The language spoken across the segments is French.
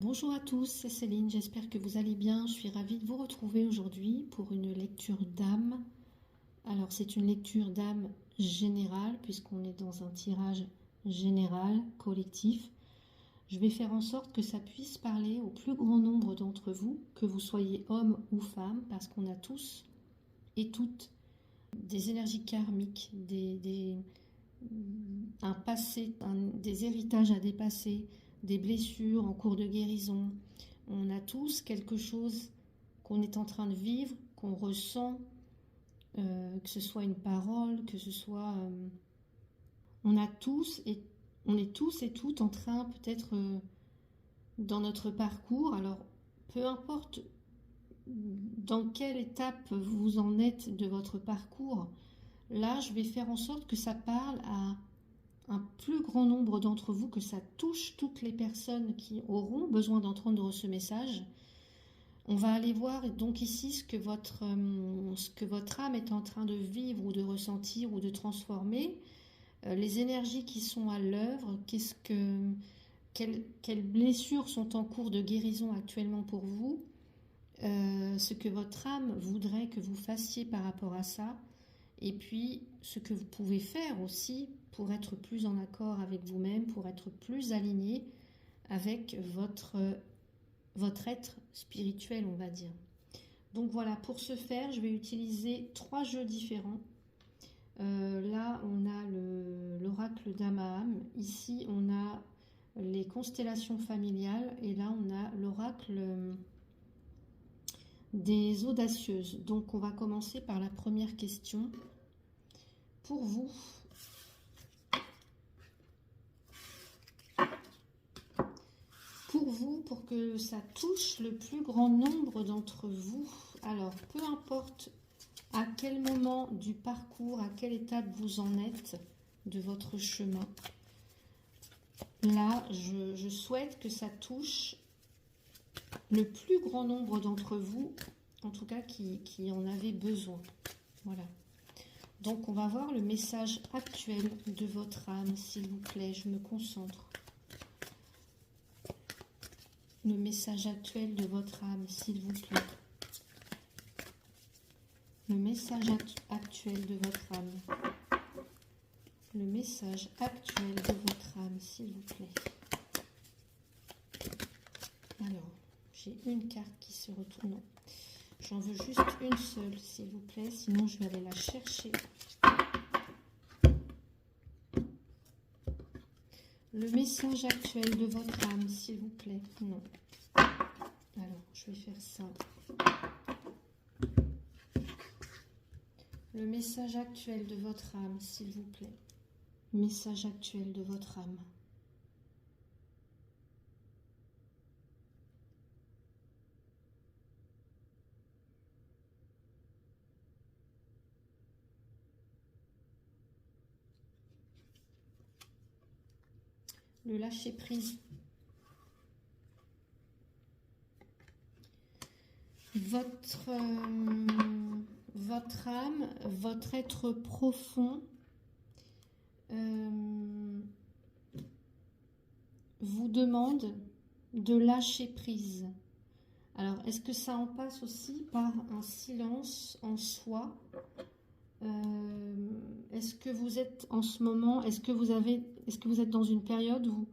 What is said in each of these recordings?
Bonjour à tous, c'est Céline, j'espère que vous allez bien. Je suis ravie de vous retrouver aujourd'hui pour une lecture d'âme. Alors c'est une lecture d'âme générale puisqu'on est dans un tirage général, collectif. Je vais faire en sorte que ça puisse parler au plus grand nombre d'entre vous, que vous soyez homme ou femme, parce qu'on a tous et toutes des énergies karmiques, un passé, des héritages à dépasser, des blessures en cours de guérison. On a tous quelque chose qu'on est en train de vivre, qu'on ressent, que ce soit une parole, que ce soit... on a tous et on est tous et toutes en train peut-être dans notre parcours. Alors peu importe dans quelle étape vous en êtes de votre parcours, là je vais faire en sorte que ça parle à un plus grand nombre d'entre vous, que ça touche toutes les personnes qui auront besoin d'entendre ce message. On va aller voir donc ici ce que votre âme est en train de vivre ou de ressentir ou de transformer, les énergies qui sont à l'œuvre, quelles blessures sont en cours de guérison actuellement pour vous, ce que votre âme voudrait que vous fassiez par rapport à ça, et puis ce que vous pouvez faire aussi pour être plus en accord avec vous-même, pour être plus aligné avec votre être spirituel, on va dire. Donc voilà, pour ce faire, je vais utiliser 3 jeux différents. Là, on a l'oracle d'Amaam. Ici, on a les constellations familiales. Et là, on a l'oracle des audacieuses. Donc, on va commencer par la première question. Pour vous, pour que ça touche le plus grand nombre d'entre vous, alors peu importe à quel moment du parcours, à quelle étape vous en êtes de votre chemin, là, je souhaite que ça touche le plus grand nombre d'entre vous, en tout cas qui en avait besoin. Voilà. Donc, on va voir le message actuel de votre âme, s'il vous plaît. Je me concentre. Le message actuel de votre âme, s'il vous plaît. Le message actuel de votre âme. Le message actuel de votre âme, s'il vous plaît. Alors, j'ai une carte qui se retourne. Non, j'en veux juste une seule, s'il vous plaît. Sinon, je vais aller la chercher. Le message actuel de votre âme, s'il vous plaît. Non. Alors, je vais faire ça. Le message actuel de votre âme, s'il vous plaît. Message actuel de votre âme. Le lâcher prise. Votre âme, votre être profond vous demande de lâcher prise. Alors, est-ce que ça en passe aussi par un silence en soi? Est-ce que vous êtes en ce moment, est-ce que vous êtes dans une période où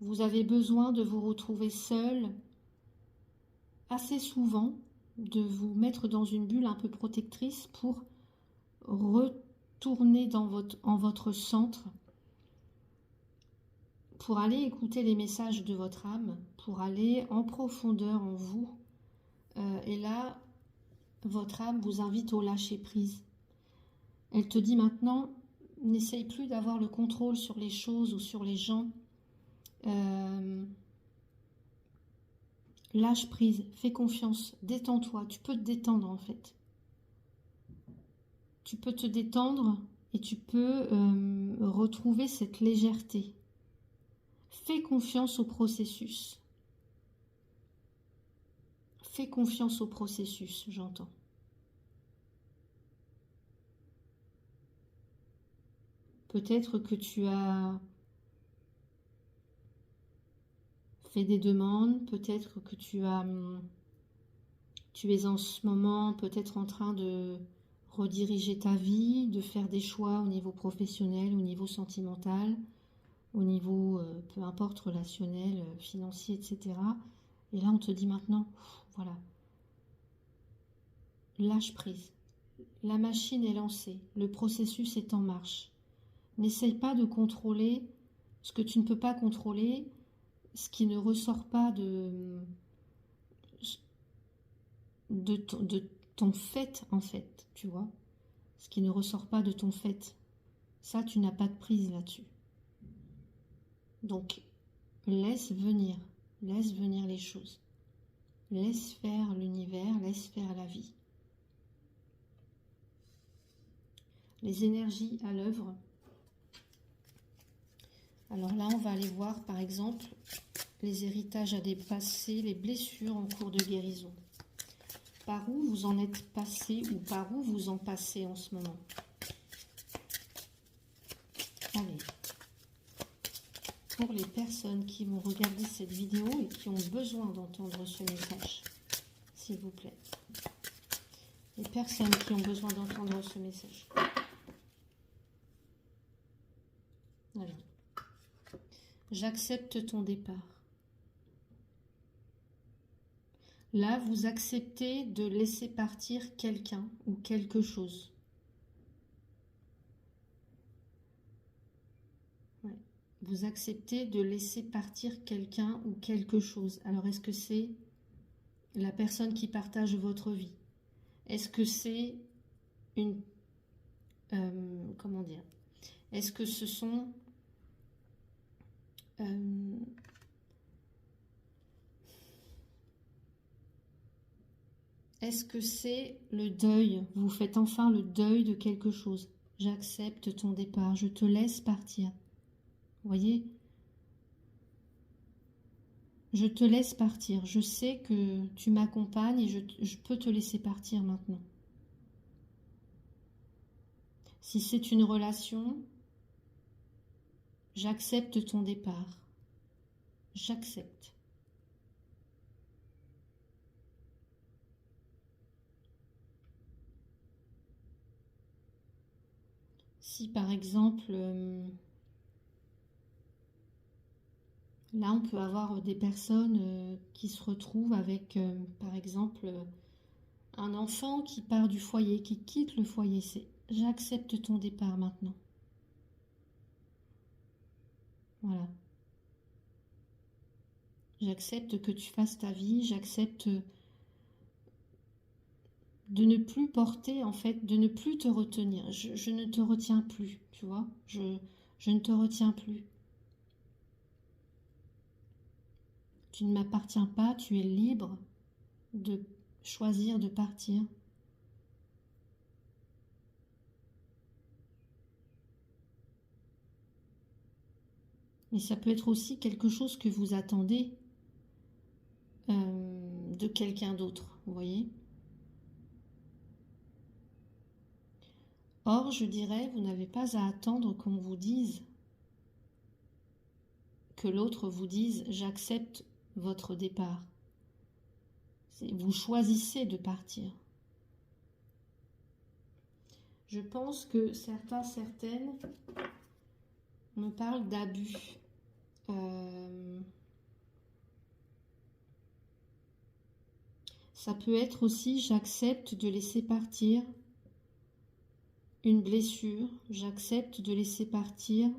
vous avez besoin de vous retrouver seul assez souvent, de vous mettre dans une bulle un peu protectrice pour retourner en votre centre, pour aller écouter les messages de votre âme, pour aller en profondeur en vous. Et là, votre âme vous invite au lâcher prise. Elle te dit maintenant, n'essaye plus d'avoir le contrôle sur les choses ou sur les gens. Lâche prise, fais confiance, détends-toi. Tu peux te détendre en fait. Tu peux te détendre et tu peux retrouver cette légèreté. Fais confiance au processus. Fais confiance au processus, j'entends. Peut-être que tu as fais des demandes, peut-être que tu es en ce moment peut-être en train de rediriger ta vie, de faire des choix au niveau professionnel, au niveau sentimental, au niveau, peu importe, relationnel, financier, etc. Et là, on te dit maintenant, voilà, lâche prise. La machine est lancée, le processus est en marche. N'essaye pas de contrôler ce que tu ne peux pas contrôler, ce qui ne ressort pas de ton fait, en fait, tu vois. Ce qui ne ressort pas de ton fait. Ça, tu n'as pas de prise là-dessus. Donc, laisse venir les choses. Laisse faire l'univers, laisse faire la vie. Les énergies à l'œuvre. Alors là, on va aller voir, par exemple, les héritages à dépasser, les blessures en cours de guérison. Par où vous en êtes passé ou par où vous en passez en ce moment? Allez. Pour les personnes qui vont regarder cette vidéo et qui ont besoin d'entendre ce message, s'il vous plaît. Les personnes qui ont besoin d'entendre ce message. Alors. J'accepte ton départ. Là, vous acceptez de laisser partir quelqu'un ou quelque chose. Ouais. Vous acceptez de laisser partir quelqu'un ou quelque chose. Alors, est-ce que c'est la personne qui partage votre vie? Est-ce que c'est une... comment dire? Est-ce que ce sont... est-ce que c'est le deuil? Vous faites enfin le deuil de quelque chose. J'accepte ton départ, je te laisse partir. Vous voyez? Je te laisse partir. Je sais que tu m'accompagnes et je peux te laisser partir maintenant. Si c'est une relation, j'accepte ton départ. J'accepte. Si par exemple, là on peut avoir des personnes qui se retrouvent avec, par exemple, un enfant qui part du foyer, qui quitte le foyer. C'est j'accepte ton départ maintenant. Voilà. J'accepte que tu fasses ta vie, j'accepte de ne plus porter, en fait, de ne plus te retenir. Je ne te retiens plus, tu vois. Je ne te retiens plus. Tu ne m'appartiens pas, tu es libre de choisir de partir. Mais ça peut être aussi quelque chose que vous attendez de quelqu'un d'autre, vous voyez. Or, je dirais, vous n'avez pas à attendre qu'on vous dise, que l'autre vous dise « j'accepte votre départ ». Vous choisissez de partir. Je pense que certaines me parlent d'abus. Ça peut être aussi j'accepte de laisser partir une blessure, j'accepte de laisser partir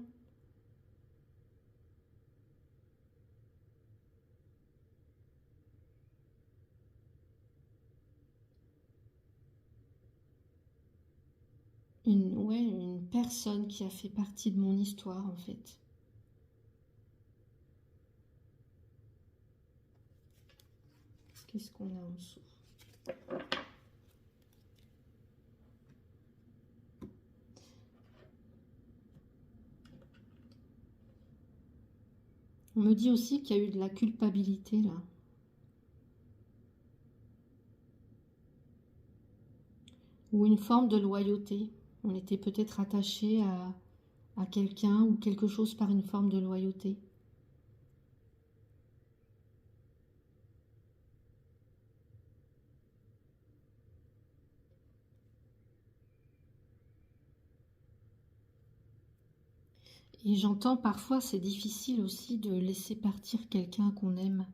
une personne qui a fait partie de mon histoire en fait. Qu'est-ce qu'on a en dessous? On me dit aussi qu'il y a eu de la culpabilité là. Ou une forme de loyauté. On était peut-être attaché à quelqu'un ou quelque chose par une forme de loyauté. Et j'entends parfois, c'est difficile aussi de laisser partir quelqu'un qu'on aime.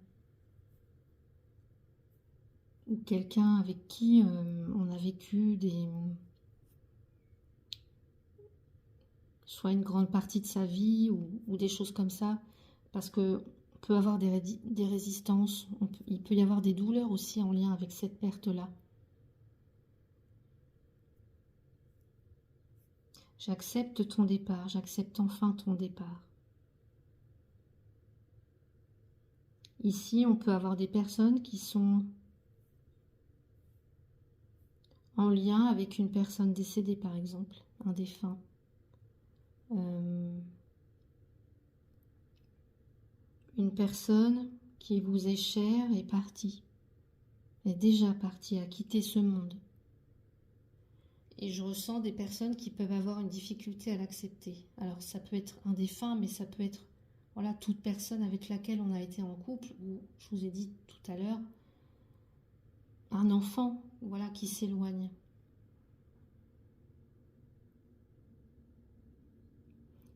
Ou quelqu'un avec qui on a vécu soit une grande partie de sa vie ou des choses comme ça. Parce que on peut avoir des résistances, il peut y avoir des douleurs aussi en lien avec cette perte-là. J'accepte ton départ, j'accepte enfin ton départ. Ici, on peut avoir des personnes qui sont en lien avec une personne décédée, par exemple, un défunt. Une personne qui vous est chère est partie, est déjà partie, a quitté ce monde. Et je ressens des personnes qui peuvent avoir une difficulté à l'accepter. Alors ça peut être un défunt, mais ça peut être voilà, toute personne avec laquelle on a été en couple, ou je vous ai dit tout à l'heure, un enfant voilà, qui s'éloigne.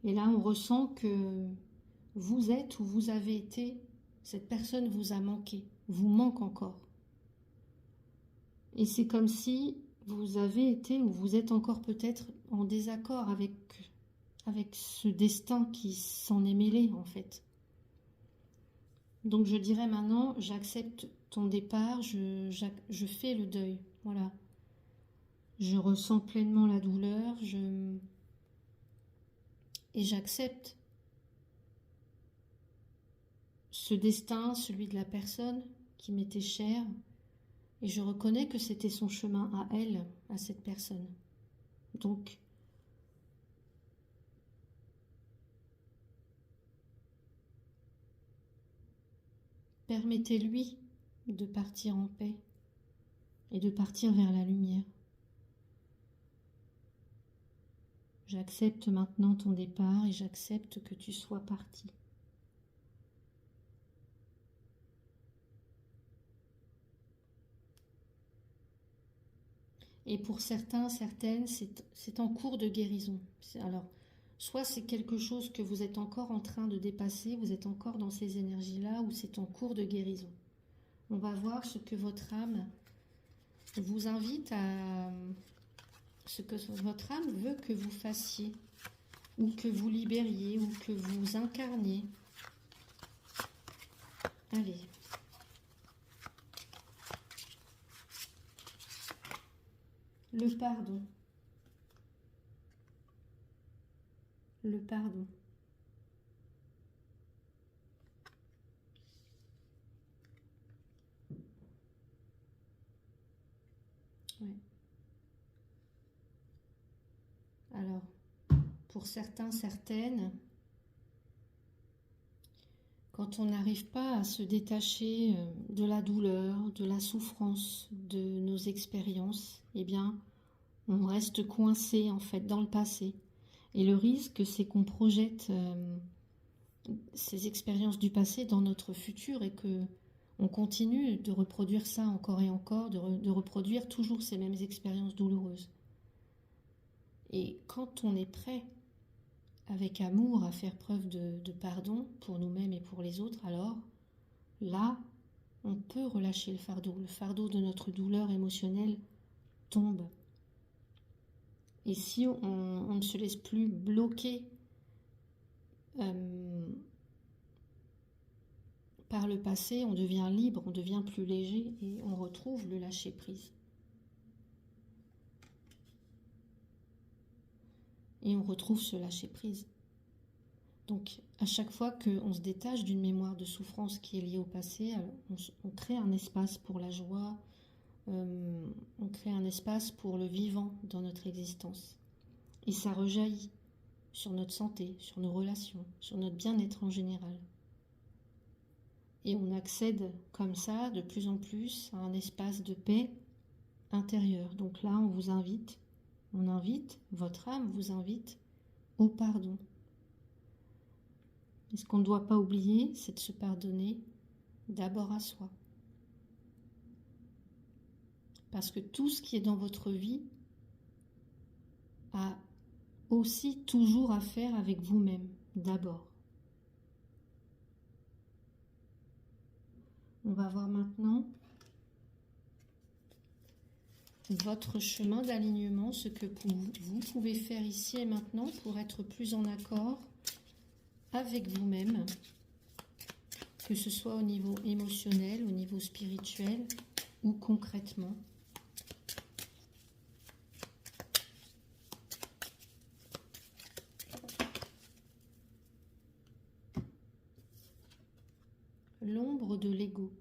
Et là, on ressent que vous êtes ou vous avez été, cette personne vous a manqué, vous manque encore. Et c'est comme si vous avez été ou vous êtes encore peut-être en désaccord avec ce destin qui s'en est mêlé en fait. Donc je dirais maintenant, j'accepte ton départ, je fais le deuil, voilà. Je ressens pleinement la douleur, et j'accepte ce destin, celui de la personne qui m'était chère, et je reconnais que c'était son chemin à elle, à cette personne. Donc, permettez-lui de partir en paix et de partir vers la lumière. J'accepte maintenant ton départ et j'accepte que tu sois parti. Et pour certains, certaines, c'est en cours de guérison. Alors, soit c'est quelque chose que vous êtes encore en train de dépasser, vous êtes encore dans ces énergies-là, ou c'est en cours de guérison. On va voir ce que votre âme vous invite à... ce que votre âme veut que vous fassiez, ou que vous libériez, ou que vous incarniez. Allez. Le pardon. Le pardon. Ouais. Alors, pour certains, certaines, quand on n'arrive pas à se détacher de la douleur, de la souffrance, de nos expériences, eh bien, on reste coincé en fait dans le passé. Et le risque, c'est qu'on projette ces expériences du passé dans notre futur et que on continue de reproduire ça encore et encore, de reproduire toujours ces mêmes expériences douloureuses. Et quand on est prêt, avec amour, à faire preuve de pardon pour nous-mêmes et pour les autres, alors là, on peut relâcher le fardeau. Le fardeau de notre douleur émotionnelle tombe. Et si on ne se laisse plus bloquer par le passé, on devient libre, on devient plus léger et on retrouve le lâcher-prise. Et on retrouve ce lâcher-prise. Donc, à chaque fois qu'on se détache d'une mémoire de souffrance qui est liée au passé, on crée un espace pour la joie, on crée un espace pour le vivant dans notre existence. Et ça rejaillit sur notre santé, sur nos relations, sur notre bien-être en général. Et on accède comme ça de plus en plus à un espace de paix intérieure. Donc là, on invite, votre âme vous invite au pardon. Et ce qu'on ne doit pas oublier, c'est de se pardonner d'abord à soi. Parce que tout ce qui est dans votre vie a aussi toujours à faire avec vous-même. d'abord. On va voir maintenant votre chemin d'alignement, ce que vous pouvez faire ici et maintenant pour être plus en accord avec vous-même, que ce soit au niveau émotionnel, au niveau spirituel ou concrètement. L'ombre de l'ego.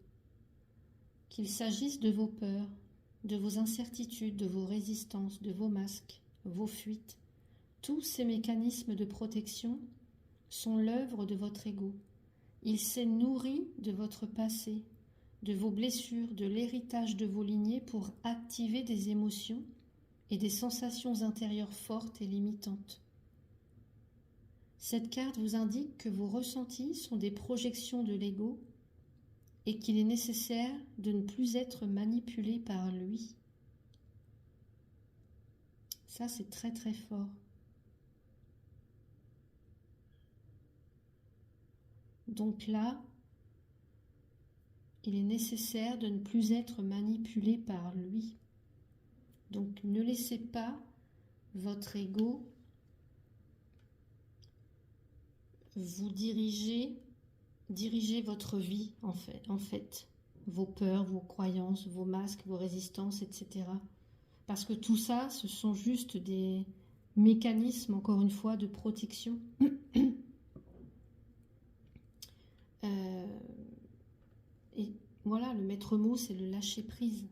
Qu'il s'agisse de vos peurs, de vos incertitudes, de vos résistances, de vos masques, vos fuites, tous ces mécanismes de protection sont l'œuvre de votre ego. Il s'est nourri de votre passé, de vos blessures, de l'héritage de vos lignées pour activer des émotions et des sensations intérieures fortes et limitantes. Cette carte vous indique que vos ressentis sont des projections de l'ego et qu'il est nécessaire de ne plus être manipulé par lui. Ça, c'est très très fort. Donc là, il est nécessaire de ne plus être manipulé par lui. Donc ne laissez pas votre ego vous diriger votre vie en fait. Vos peurs, vos croyances, vos masques, vos résistances, etc. Parce que tout ça, ce sont juste des mécanismes, encore une fois, de protection. Et voilà, le maître mot, c'est le lâcher prise.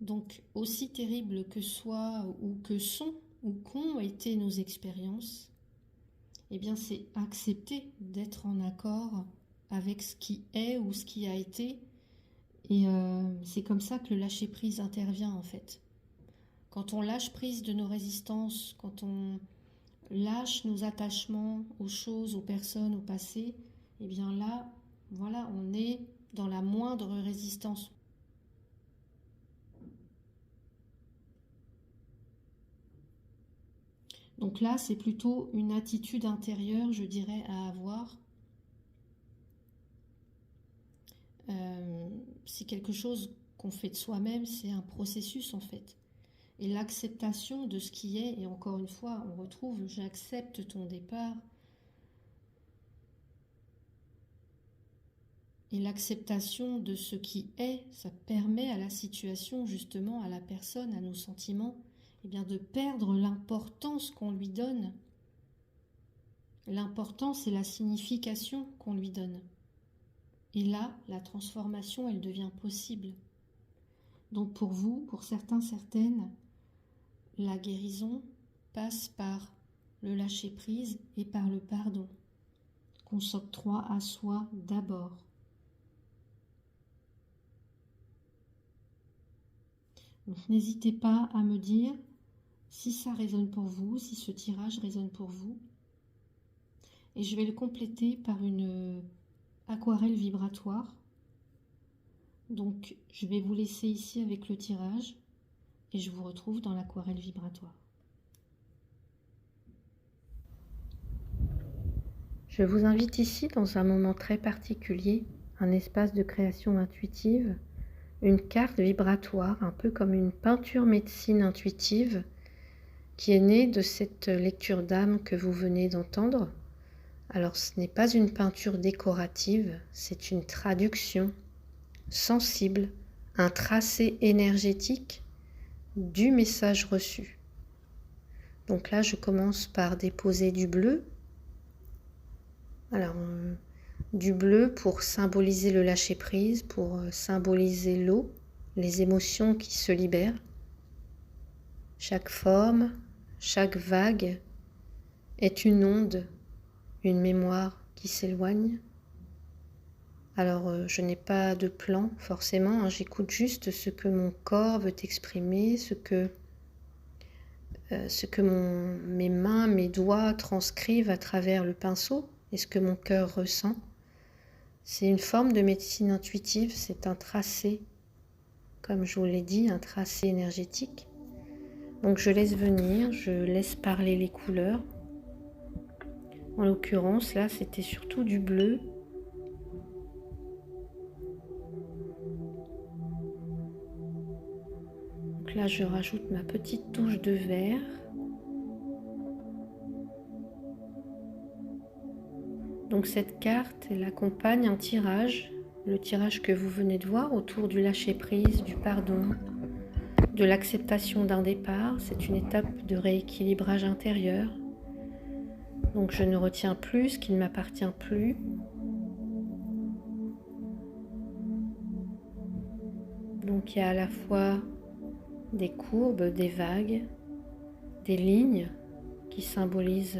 Donc, aussi terrible que soit ou que sont ou qu'ont été nos expériences, eh bien, c'est accepter d'être en accord avec ce qui est ou ce qui a été. Et c'est comme ça que le lâcher prise intervient, en fait. Quand on lâche prise de nos résistances, quand on lâche nos attachements aux choses, aux personnes, au passé, et bien là, voilà, on est dans la moindre résistance. Donc là, c'est plutôt une attitude intérieure, je dirais, à avoir. C'est quelque chose qu'on fait de soi-même, c'est un processus en fait. Et l'acceptation de ce qui est, et encore une fois, on retrouve « j'accepte ton départ ». Et l'acceptation de ce qui est, ça permet à la situation, justement, à la personne, à nos sentiments, eh bien, de perdre l'importance qu'on lui donne. L'importance et la signification qu'on lui donne. Et là, la transformation, elle devient possible. Donc pour vous, pour certains, certaines, la guérison passe par le lâcher-prise et par le pardon, qu'on s'octroie à soi d'abord. Donc n'hésitez pas à me dire si ça résonne pour vous, si ce tirage résonne pour vous. Et je vais le compléter par une aquarelle vibratoire. Donc je vais vous laisser ici avec le tirage et je vous retrouve dans l'aquarelle vibratoire. Je vous invite ici dans un moment très particulier, un espace de création intuitive, une carte vibratoire, un peu comme une peinture médecine intuitive qui est née de cette lecture d'âme que vous venez d'entendre. Alors ce n'est pas une peinture décorative, c'est une traduction sensible, un tracé énergétique du message reçu. Donc là, je commence par déposer du bleu. Alors, du bleu pour symboliser le lâcher-prise, pour symboliser l'eau, les émotions qui se libèrent. Chaque forme, chaque vague est une onde, une mémoire qui s'éloigne. Alors, je n'ai pas de plan forcément, hein, j'écoute juste ce que mon corps veut exprimer, ce que mes mains, mes doigts transcrivent à travers le pinceau et ce que mon cœur ressent. C'est une forme de médecine intuitive, c'est un tracé, comme je vous l'ai dit, un tracé énergétique. Donc je laisse venir, je laisse parler les couleurs. En l'occurrence, là, c'était surtout du bleu. Donc là, je rajoute ma petite touche de vert. Donc cette carte, elle accompagne un tirage, le tirage que vous venez de voir autour du lâcher-prise, du pardon, de l'acceptation d'un départ. C'est une étape de rééquilibrage intérieur. Donc je ne retiens plus ce qui ne m'appartient plus. Donc il y a à la fois des courbes, des vagues, des lignes qui symbolisent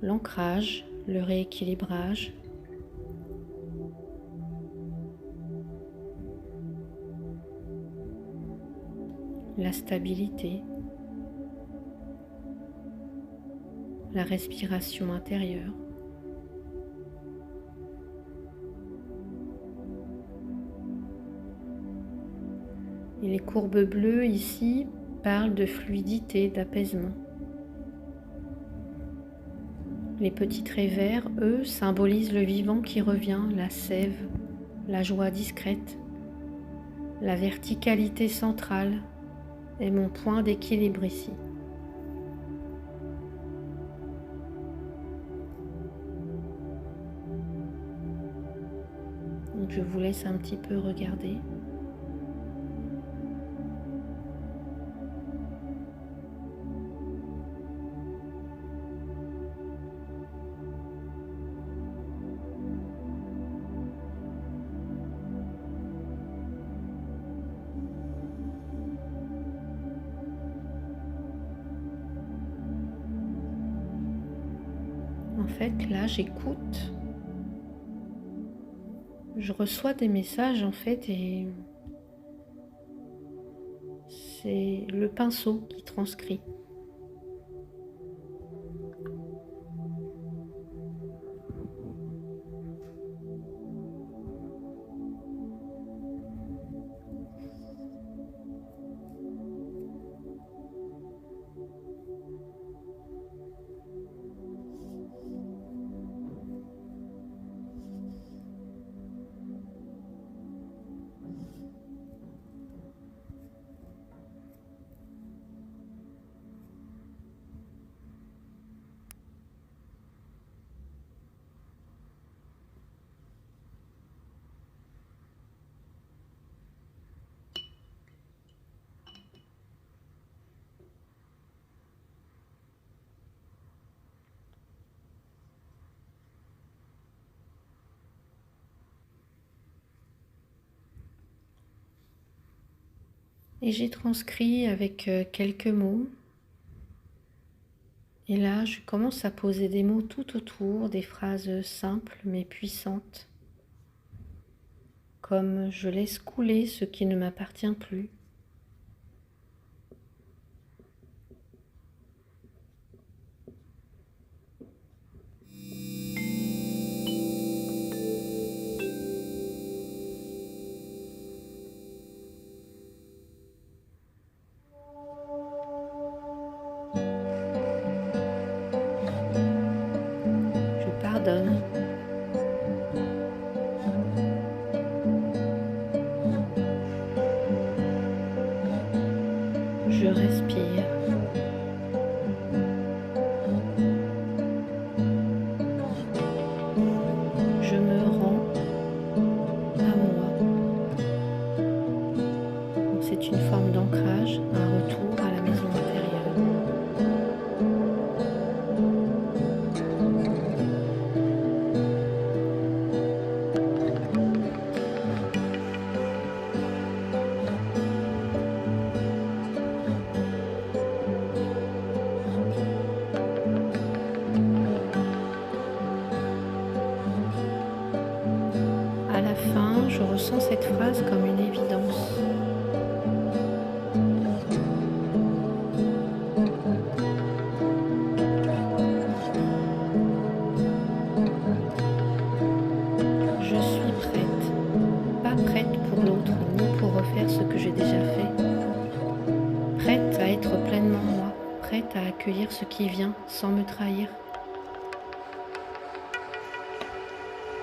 l'ancrage, le rééquilibrage. La stabilité. La respiration intérieure. Et les courbes bleues ici parlent de fluidité, d'apaisement. Les petits traits verts, eux, symbolisent le vivant qui revient, la sève, la joie discrète. La verticalité centrale est mon point d'équilibre ici. Donc je vous laisse un petit peu regarder. En fait, là, j'écoute. Je reçois des messages, en fait, et c'est le pinceau qui transcrit. Et j'ai transcrit avec quelques mots. Et là, je commence à poser des mots tout autour, des phrases simples mais puissantes, comme je laisse couler ce qui ne m'appartient plus. Je pardonne. Je respire. Je me rends à moi. Donc c'est une forme d'ancrage, un retour à la maison intérieure. À la fin, je ressens cette phrase comme une évidence. Je suis prête, pas prête pour l'autre, ni pour refaire ce que j'ai déjà fait. Prête à être pleinement prête à accueillir ce qui vient sans me trahir.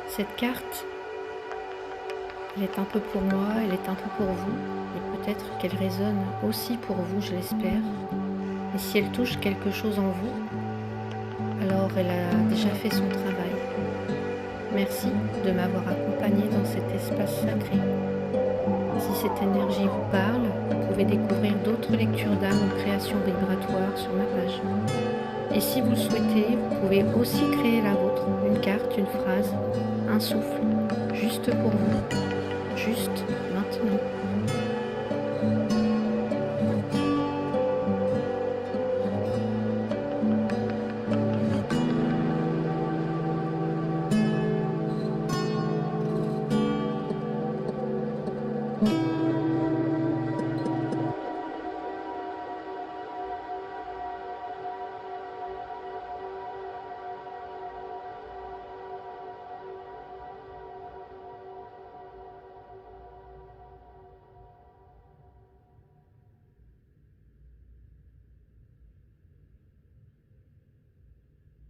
Cette carte, elle est un peu pour moi, elle est un peu pour vous, et peut-être qu'elle résonne aussi pour vous, je l'espère. Et si elle touche quelque chose en vous, alors elle a déjà fait son travail. Merci de m'avoir accompagné dans cet espace sacré. Si cette énergie vous parle, vous pouvez découvrir d'autres lectures d'âme ou créations vibratoires sur ma page. Et si vous le souhaitez, vous pouvez aussi créer la vôtre, une carte, une phrase, un souffle, juste pour vous, juste maintenant.